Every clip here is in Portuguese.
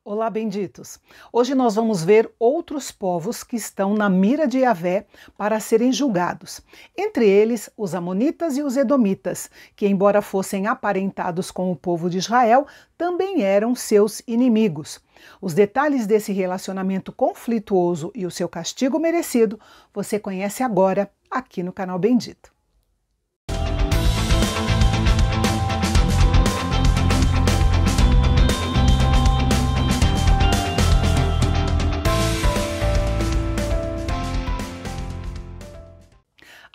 Olá, benditos! Hoje nós vamos ver outros povos que estão na mira de Yahvé para serem julgados. Entre eles, os Amonitas e os Edomitas, que, embora fossem aparentados com o povo de Israel, também eram seus inimigos. Os detalhes desse relacionamento conflituoso e o seu castigo merecido você conhece agora aqui no canal Bendito.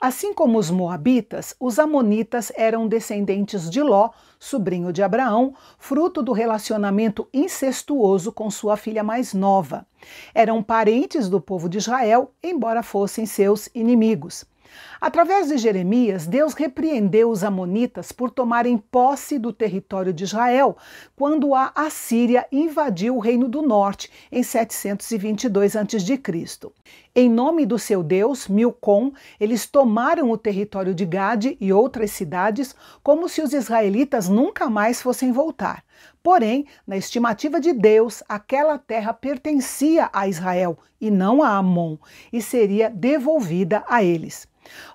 Assim como os moabitas, os amonitas eram descendentes de Ló, sobrinho de Abraão, fruto do relacionamento incestuoso com sua filha mais nova. Eram parentes do povo de Israel, embora fossem seus inimigos. Através de Jeremias, Deus repreendeu os amonitas por tomarem posse do território de Israel, quando a Assíria invadiu o Reino do Norte, em 722 a.C. Em nome do seu deus, Milcom, eles tomaram o território de Gade e outras cidades, como se os israelitas nunca mais fossem voltar. Porém, na estimativa de Deus, aquela terra pertencia a Israel e não a Amon, e seria devolvida a eles.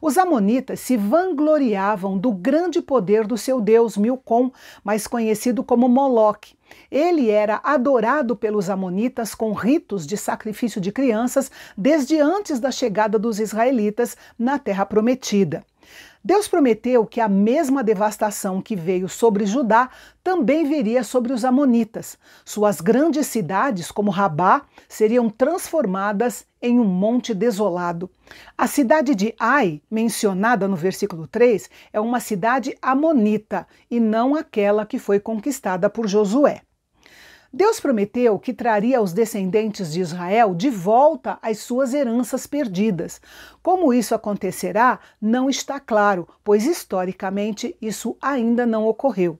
Os amonitas se vangloriavam do grande poder do seu deus Milcom, mais conhecido como Moloque. Ele era adorado pelos amonitas com ritos de sacrifício de crianças desde antes da chegada dos israelitas na Terra Prometida. Deus prometeu que a mesma devastação que veio sobre Judá também viria sobre os amonitas. Suas grandes cidades, como Rabá, seriam transformadas em um monte desolado. A cidade de Ai, mencionada no versículo 3, é uma cidade amonita e não aquela que foi conquistada por Josué. Deus prometeu que traria aos descendentes de Israel de volta as suas heranças perdidas. Como isso acontecerá, não está claro, pois historicamente isso ainda não ocorreu.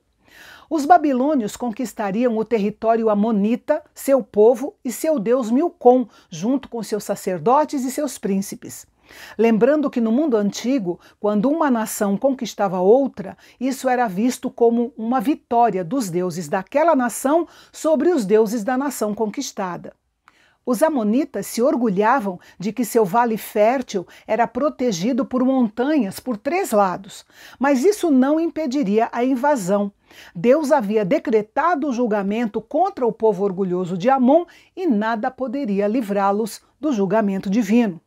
Os babilônios conquistariam o território amonita, seu povo e seu deus Milcom, junto com seus sacerdotes e seus príncipes. Lembrando que no mundo antigo, quando uma nação conquistava outra, isso era visto como uma vitória dos deuses daquela nação sobre os deuses da nação conquistada. Os amonitas se orgulhavam de que seu vale fértil era protegido por montanhas por 3 lados, mas isso não impediria a invasão. Deus havia decretado o julgamento contra o povo orgulhoso de Amon e nada poderia livrá-los do julgamento divino.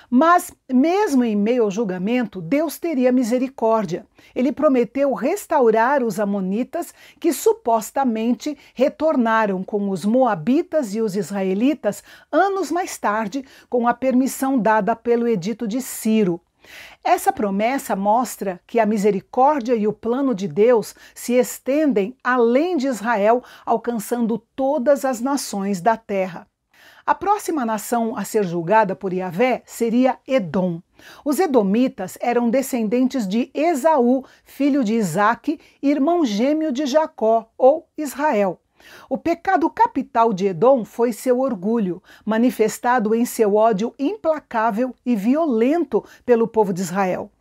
Mas, mesmo em meio ao julgamento, Deus teria misericórdia. Ele prometeu restaurar os amonitas, que supostamente retornaram com os moabitas e os israelitas anos mais tarde, com a permissão dada pelo edito de Ciro. Essa promessa mostra que a misericórdia e o plano de Deus se estendem além de Israel, alcançando todas as nações da terra. A próxima nação a ser julgada por Yahvé seria Edom. Os edomitas eram descendentes de Esaú, filho de Isaque, irmão gêmeo de Jacó, ou Israel. O pecado capital de Edom foi seu orgulho, manifestado em seu ódio implacável e violento pelo povo de Israel.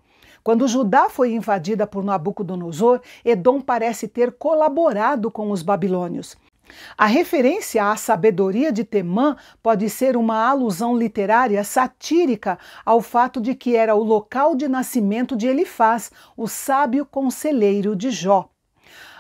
Quando Judá foi invadida por Nabucodonosor, Edom parece ter colaborado com os babilônios. A referência à sabedoria de Temã pode ser uma alusão literária satírica ao fato de que era o local de nascimento de Elifaz, o sábio conselheiro de Jó.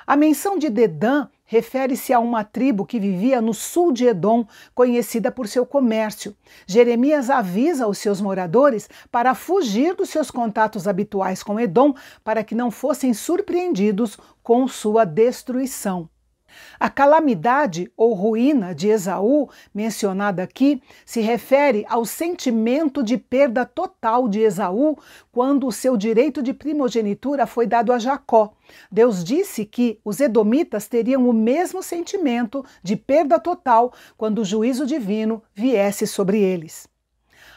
A menção de Dedã refere-se a uma tribo que vivia no sul de Edom, conhecida por seu comércio. Jeremias avisa os seus moradores para fugir dos seus contatos habituais com Edom, para que não fossem surpreendidos com sua destruição. A calamidade ou ruína de Esaú, mencionada aqui, se refere ao sentimento de perda total de Esaú quando o seu direito de primogenitura foi dado a Jacó. Deus disse que os edomitas teriam o mesmo sentimento de perda total quando o juízo divino viesse sobre eles.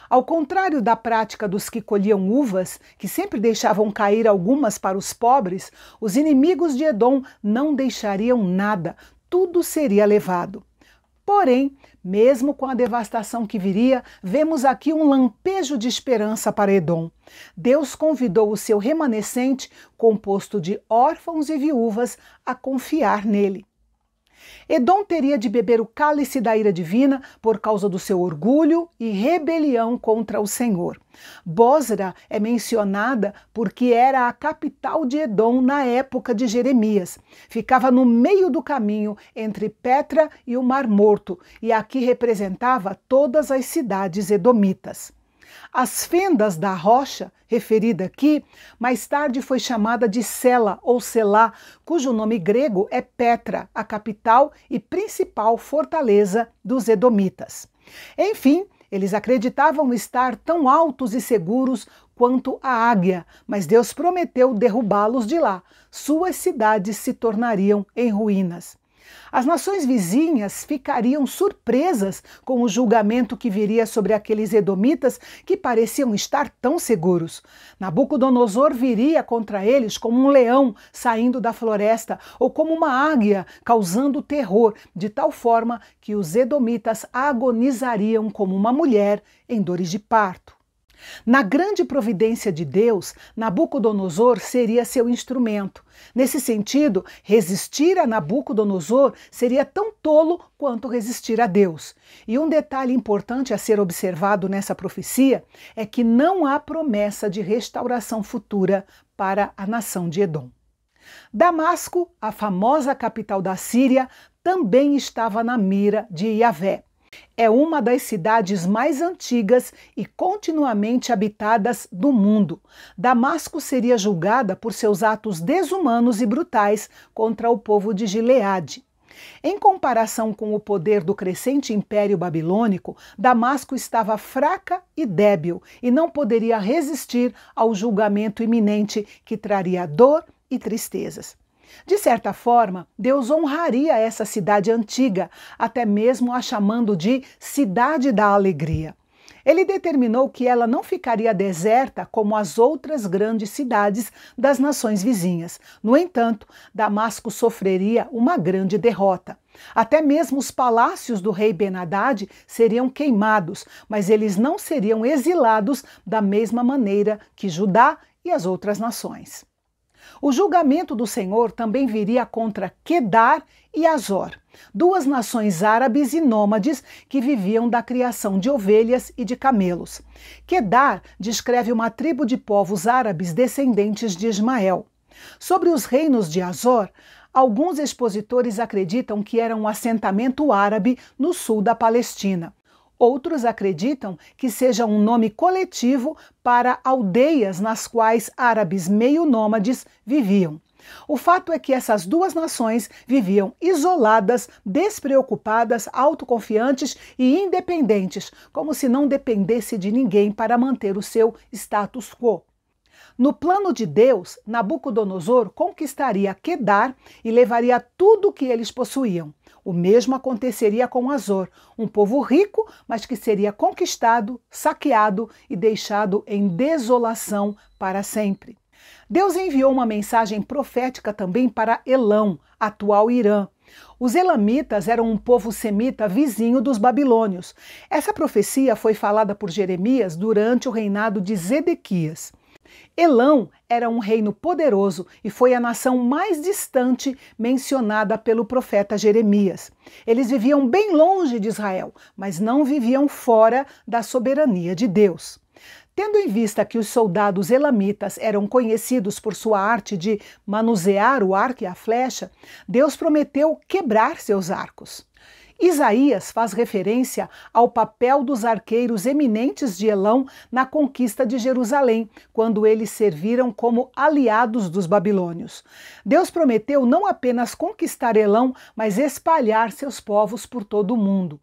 Ao contrário da prática dos que colhiam uvas, que sempre deixavam cair algumas para os pobres, os inimigos de Edom não deixariam nada, tudo seria levado. Porém, mesmo com a devastação que viria, vemos aqui um lampejo de esperança para Edom. Deus convidou o seu remanescente, composto de órfãos e viúvas, a confiar nele. Edom teria de beber o cálice da ira divina por causa do seu orgulho e rebelião contra o Senhor. Bosra é mencionada porque era a capital de Edom na época de Jeremias. Ficava no meio do caminho entre Petra e o Mar Morto, e aqui representava todas as cidades edomitas. As fendas da rocha, referida aqui, mais tarde foi chamada de Sela ou Selá, cujo nome grego é Petra, a capital e principal fortaleza dos edomitas. Enfim, eles acreditavam estar tão altos e seguros quanto a águia, mas Deus prometeu derrubá-los de lá. Suas cidades se tornariam em ruínas. As nações vizinhas ficariam surpresas com o julgamento que viria sobre aqueles edomitas que pareciam estar tão seguros. Nabucodonosor viria contra eles como um leão saindo da floresta ou como uma águia causando terror, de tal forma que os edomitas agonizariam como uma mulher em dores de parto. Na grande providência de Deus, Nabucodonosor seria seu instrumento. Nesse sentido, resistir a Nabucodonosor seria tão tolo quanto resistir a Deus. E um detalhe importante a ser observado nessa profecia é que não há promessa de restauração futura para a nação de Edom. Damasco, a famosa capital da Síria, também estava na mira de Yahvé. É uma das cidades mais antigas e continuamente habitadas do mundo. Damasco seria julgada por seus atos desumanos e brutais contra o povo de Gileade. Em comparação com o poder do crescente Império Babilônico, Damasco estava fraca e débil e não poderia resistir ao julgamento iminente que traria dor e tristezas. De certa forma, Deus honraria essa cidade antiga, até mesmo a chamando de Cidade da Alegria. Ele determinou que ela não ficaria deserta como as outras grandes cidades das nações vizinhas. No entanto, Damasco sofreria uma grande derrota. Até mesmo os palácios do rei Ben-Hadad seriam queimados, mas eles não seriam exilados da mesma maneira que Judá e as outras nações. O julgamento do Senhor também viria contra Quedar e Azor, duas nações árabes e nômades que viviam da criação de ovelhas e de camelos. Quedar descreve uma tribo de povos árabes descendentes de Ismael. Sobre os reinos de Azor, alguns expositores acreditam que era um assentamento árabe no sul da Palestina. Outros acreditam que seja um nome coletivo para aldeias nas quais árabes meio nômades viviam. O fato é que essas duas nações viviam isoladas, despreocupadas, autoconfiantes e independentes, como se não dependesse de ninguém para manter o seu status quo. No plano de Deus, Nabucodonosor conquistaria Quedar e levaria tudo o que eles possuíam. O mesmo aconteceria com Azor, um povo rico, mas que seria conquistado, saqueado e deixado em desolação para sempre. Deus enviou uma mensagem profética também para Elão, atual Irã. Os elamitas eram um povo semita vizinho dos babilônios. Essa profecia foi falada por Jeremias durante o reinado de Zedequias. Elão era um reino poderoso e foi a nação mais distante mencionada pelo profeta Jeremias. Eles viviam bem longe de Israel, mas não viviam fora da soberania de Deus. Tendo em vista que os soldados elamitas eram conhecidos por sua arte de manusear o arco e a flecha, Deus prometeu quebrar seus arcos. Isaías faz referência ao papel dos arqueiros eminentes de Elão na conquista de Jerusalém, quando eles serviram como aliados dos babilônios. Deus prometeu não apenas conquistar Elão, mas espalhar seus povos por todo o mundo.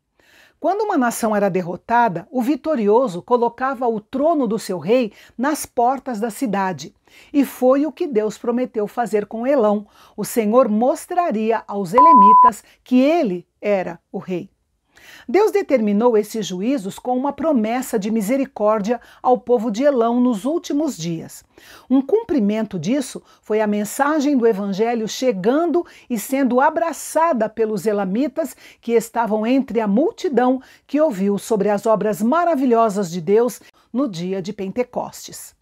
Quando uma nação era derrotada, o vitorioso colocava o trono do seu rei nas portas da cidade. E foi o que Deus prometeu fazer com Elão. O Senhor mostraria aos elemitas que ele era o rei. Deus determinou esses juízos com uma promessa de misericórdia ao povo de Elão nos últimos dias. Um cumprimento disso foi a mensagem do Evangelho chegando e sendo abraçada pelos elamitas que estavam entre a multidão que ouviu sobre as obras maravilhosas de Deus no dia de Pentecostes.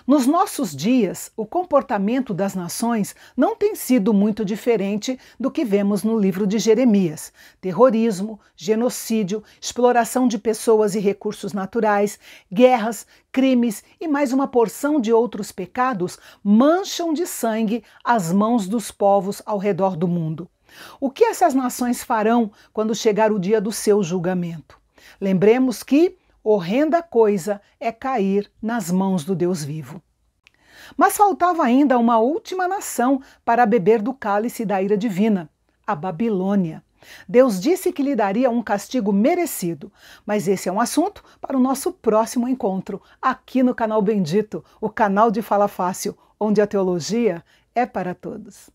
Nos nossos dias, o comportamento das nações não tem sido muito diferente do que vemos no livro de Jeremias. Terrorismo, genocídio, exploração de pessoas e recursos naturais, guerras, crimes e mais uma porção de outros pecados mancham de sangue as mãos dos povos ao redor do mundo. O que essas nações farão quando chegar o dia do seu julgamento? Lembremos que horrenda coisa é cair nas mãos do Deus vivo. Mas faltava ainda uma última nação para beber do cálice da ira divina, a Babilônia. Deus disse que lhe daria um castigo merecido, mas esse é um assunto para o nosso próximo encontro, aqui no canal Bendito, o canal de Fala Fácil, onde a teologia é para todos.